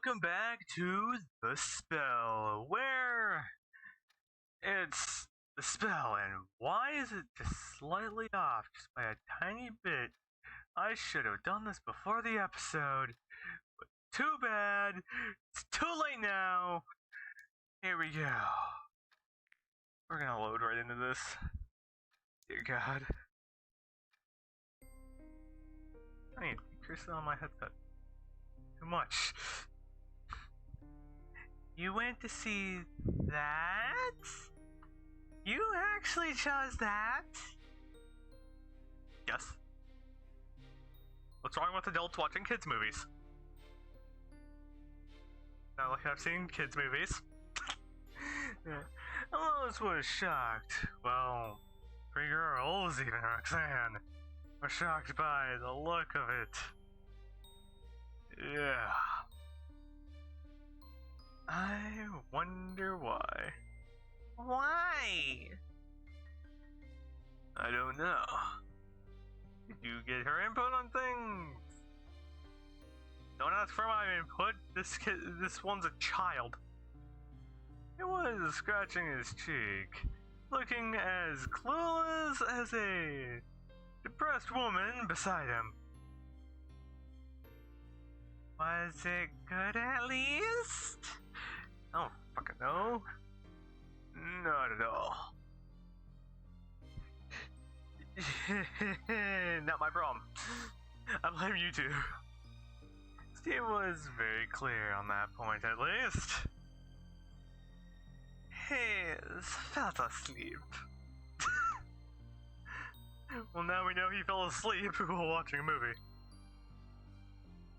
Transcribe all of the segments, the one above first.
welcome back to The Spell, where it's the spell, and why is it just slightly off, just by a tiny bit? I should have done this before the episode, but too bad, it's too late now. Here we go. We're gonna load right into this. Dear God. I need to curse on my headset. Too much. You went to see that? You actually chose that? Yes. What's wrong with adults watching kids' movies? Not like I've seen kids' movies. Yeah. Lois was shocked. Well, 3 girls, even Roxanne, were shocked by the look of it. Yeah. I wonder why. Why? I don't know. Did you get her input on things? Don't ask for my input. This one's a child. He was scratching his cheek, looking as clueless as a depressed woman beside him. Was it good at least? I don't fucking know. Not at all. Not my problem. I blame you two. Steve was very clear on that point, at least. He fell asleep. Well, now we know he fell asleep while watching a movie.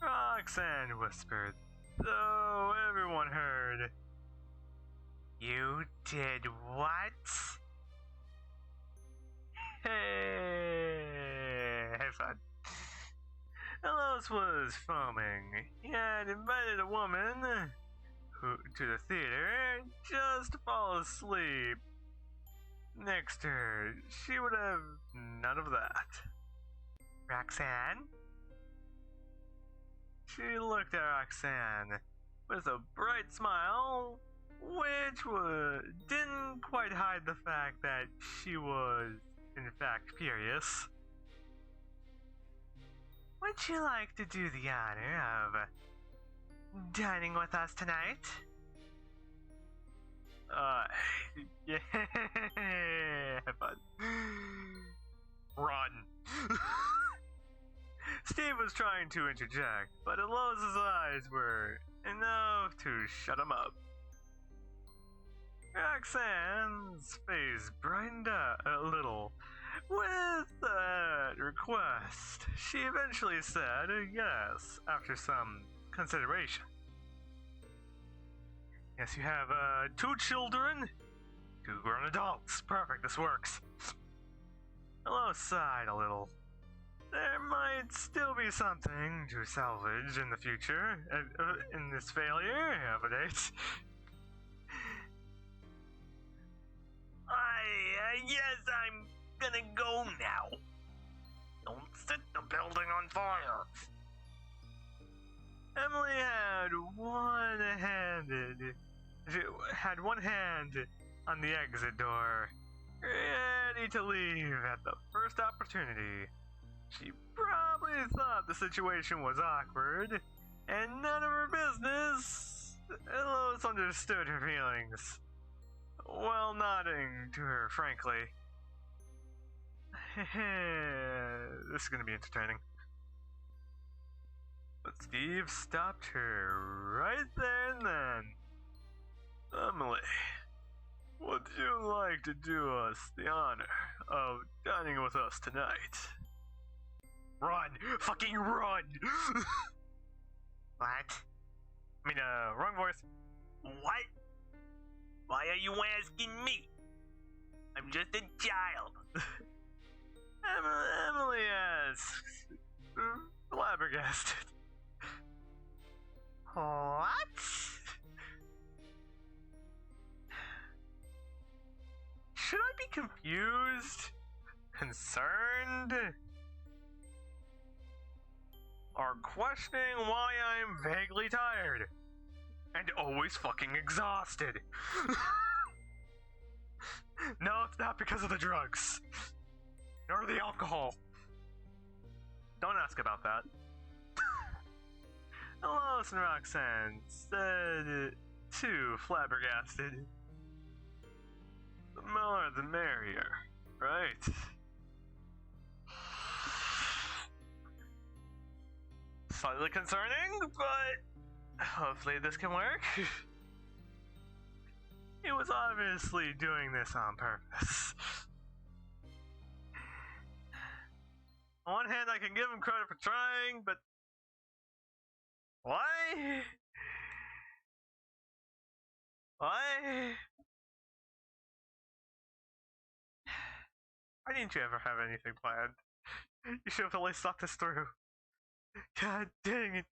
Roxanne whispered, though everyone heard. You did what? Hey, have fun. Elos was foaming. He had invited a woman to the theater just to fall asleep next to her. She would have none of that. Roxanne? She looked at Roxanne with a bright smile, which didn't quite hide the fact that she was, in fact, furious. Would you like to do the honor of dining with us tonight? Yeah, have fun. Run. Steve was trying to interject, but Elose's eyes were enough to shut him up. Roxanne's face brightened up a little with that request. She eventually said yes after some consideration. Yes, you have 2 children, 2 grown adults. Perfect, this works. Elose sighed a little. There might still be something to salvage in the future, in this failure of a date. Yes, I'm gonna go now. Don't set the building on fire. Emily had one hand on the exit door, ready to leave at the first opportunity. She probably thought the situation was awkward and none of her business. Elos understood her feelings, while nodding to her frankly. This is gonna be entertaining. But Steve stopped her right there and then. Emily, would you like to do us the honor of dining with us tonight? Run! Fucking run! What? I mean, wrong voice. What? Why are you asking me? I'm just a child. Emily asks, flabbergasted. What? Should I be confused? Concerned? Or questioning why I'm vaguely tired? and always fucking exhausted. No, it's not because of the drugs. Nor the alcohol. Don't ask about that. Lois and Roxanne said too, flabbergasted. The more the merrier, right? Slightly concerning, but hopefully this can work. He was obviously doing this on purpose. On one hand, I can give him credit for trying, but why? Why? Why didn't you ever have anything planned? You should have at least thought this through. God dang it.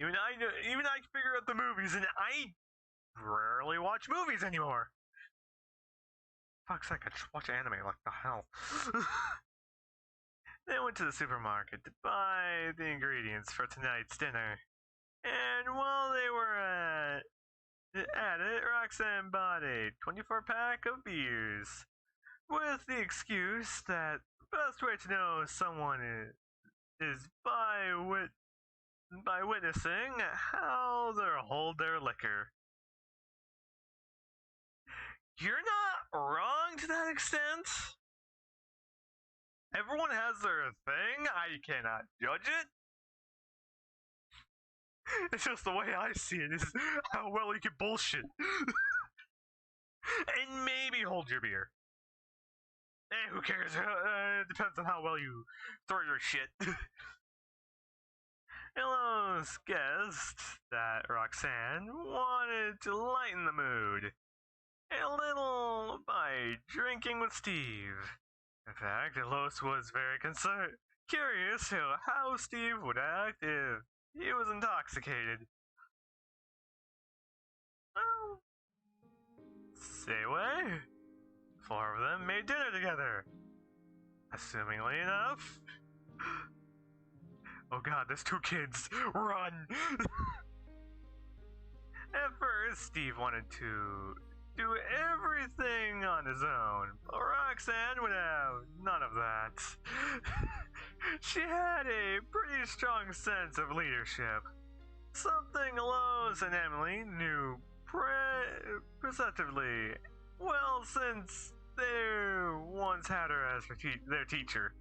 Even I figure out the movies, and I rarely watch movies anymore. Fuck's sake, I just watch anime, like the hell. They went to the supermarket to buy the ingredients for tonight's dinner. And while they were at it, Roxanne bought a 24-pack of beers, with the excuse that the best way to know someone is by witnessing how they hold their liquor. You're not wrong to that extent. Everyone has their thing. I cannot judge it. It's just the way I see it is how well you can bullshit. And maybe hold your beer. Who cares? It depends on how well you throw your shit. Elos guessed that Roxanne wanted to lighten the mood a little by drinking with Steve. In fact, Elos was very curious how Steve would act if he was intoxicated. Well, say what? 4 of them made dinner together. Assumingly enough. Oh god, there's 2 kids. Run! At first, Steve wanted to do everything on his own, but Roxanne would have none of that. She had a pretty strong sense of leadership. Something Lois and Emily knew perceptively well since they once had her as their teacher.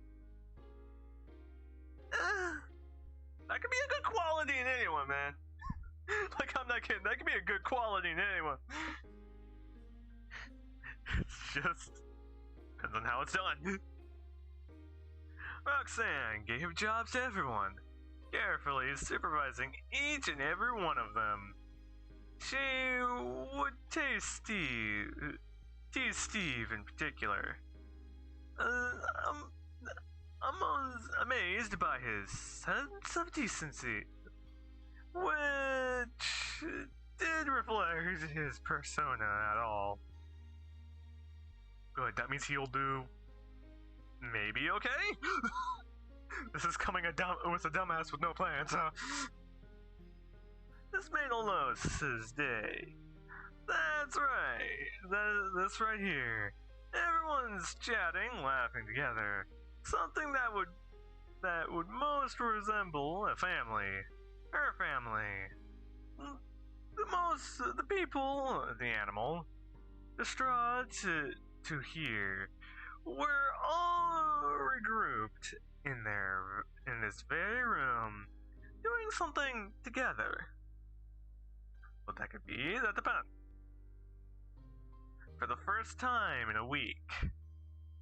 That could be a good quality in anyone, man. Like, I'm not kidding. That could be a good quality in anyone. It's just depends on how it's done. Roxanne gave jobs to everyone, carefully supervising each and every one of them. She would tease Steve in particular. I'm amazed by his sense of decency, which did reflect his persona at all. Good, that means he'll do maybe okay? This is coming with a dumbass with no plans, huh? This made Lois's day. That's right. That's right here. Everyone's chatting, laughing together. Something that would most resemble a family. Her family. The people, the animal, distraught to hear, were all regrouped in this very room, doing something together. What that could be, that depends. For the first time in a week,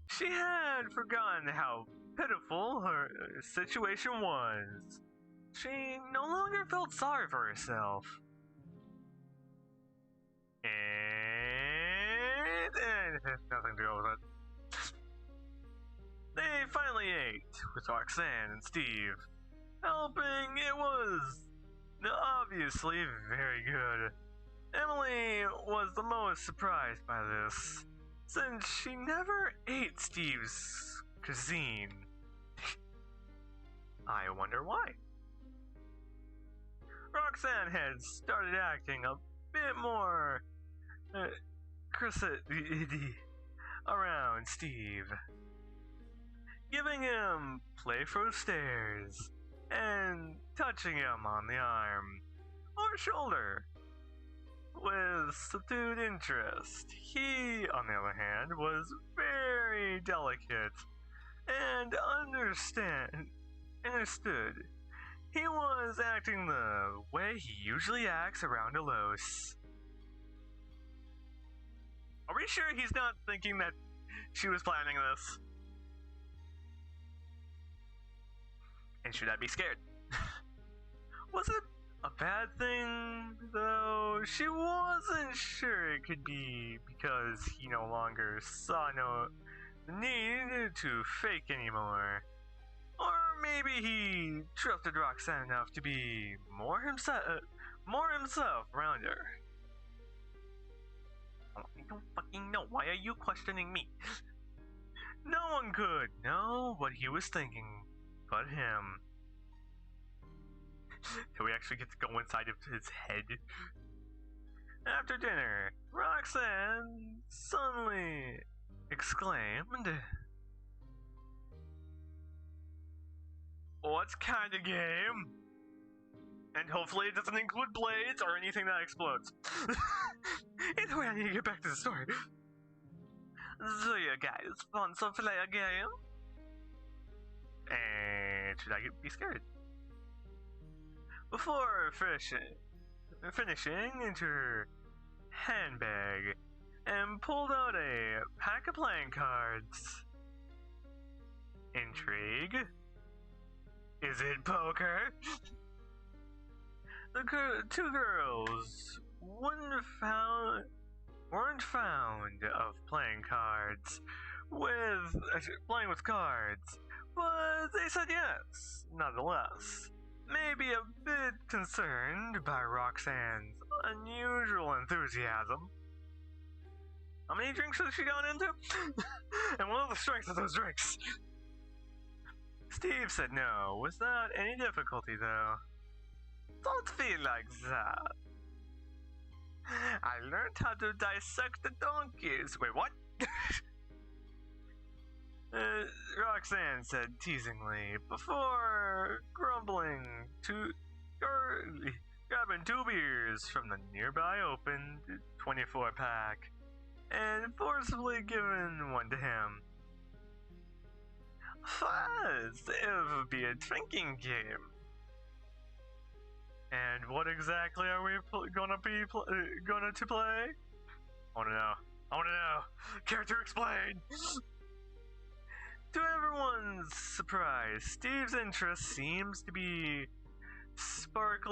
she had forgotten how pitiful her situation was. She no longer felt sorry for herself. And nothing to go with it. They finally ate with Roxanne and Steve. Helping, it was obviously very good. Emily was the most surprised by this, since she never ate Steve's cuisine. I wonder why. Roxanne had started acting a bit more crusadity around Steve, giving him playful stares and touching him on the arm or shoulder with subdued interest. He, on the other hand, was very delicate and understood. He was acting the way he usually acts around Elos. Are we sure he's not thinking that she was planning this? And should I be scared? Was it a bad thing, though? She wasn't sure it could be because he no longer saw no need to fake anymore. Or maybe he trusted Roxanne enough to be more himself around her. I don't fucking know. Why are you questioning me? No one could know what he was thinking but him. Can we actually get to go inside of his head? After dinner, Roxanne suddenly exclaimed, "What kind of game?" And hopefully it doesn't include blades or anything that explodes. Either way, I need to get back to the story. So you guys want to play a game? And should I be scared? Before finishing into her handbag and pulled out a pack of playing cards. Intrigue? Is it poker? The two girls weren't found of playing with cards, but they said yes, nonetheless. Maybe a bit concerned by Roxanne's unusual enthusiasm. How many drinks has she gone into? And what are the strengths of those drinks? Steve said no, without any difficulty though. Don't feel like that. I learned how to dissect the donkeys. Wait, what? Roxanne said teasingly, before grabbing 2 beers from the nearby opened 24-pack and forcibly giving one to him. First, it would be a drinking game. And what exactly are we gonna play? I wanna know. Character explain! To everyone's surprise, Steve's interest seems to be sparked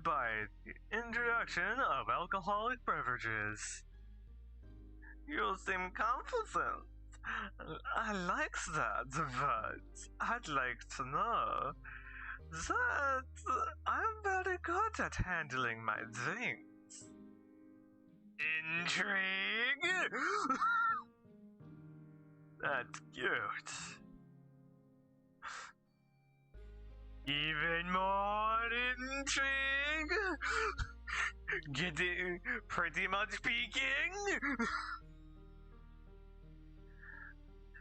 by the introduction of alcoholic beverages. You seem confident. I like that, but I'd like to know that I'm very good at handling my drinks. Intrigue? That's cute. Even more intrigue? Getting pretty much peeking?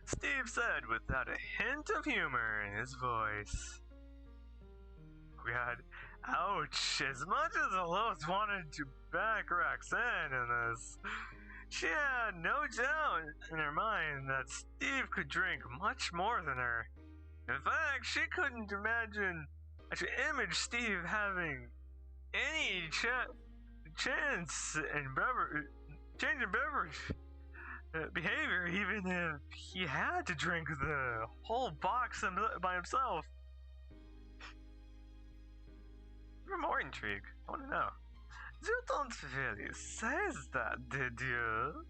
Steve said without a hint of humor in his voice. God, ouch. As much as Elos wanted to back Roxanne in this, she had no doubt in her mind that Steve could drink much more than her. In fact, she couldn't image Steve having any chance in change in beverage behavior, even if he had to drink the whole box by himself. More intrigue. I want to know. You don't really say that, did you?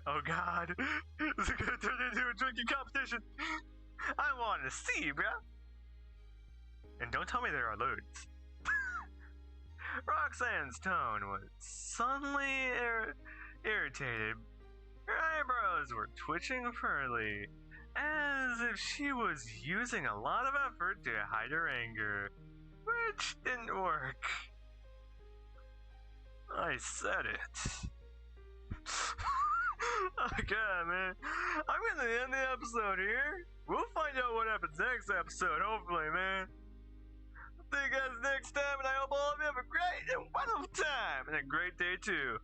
Oh god. This is gonna turn into a drinking competition. I want to see, bruh. And don't tell me there are loads. Roxanne's tone was suddenly irritated. Her eyebrows were twitching furtively, as if she was using a lot of effort to hide her anger, which didn't work. I said it. Okay, man. I'm gonna end the episode here. We'll find out what happens next episode, hopefully, man. See you guys next time, and I hope all of you have a great and wonderful time, and a great day too.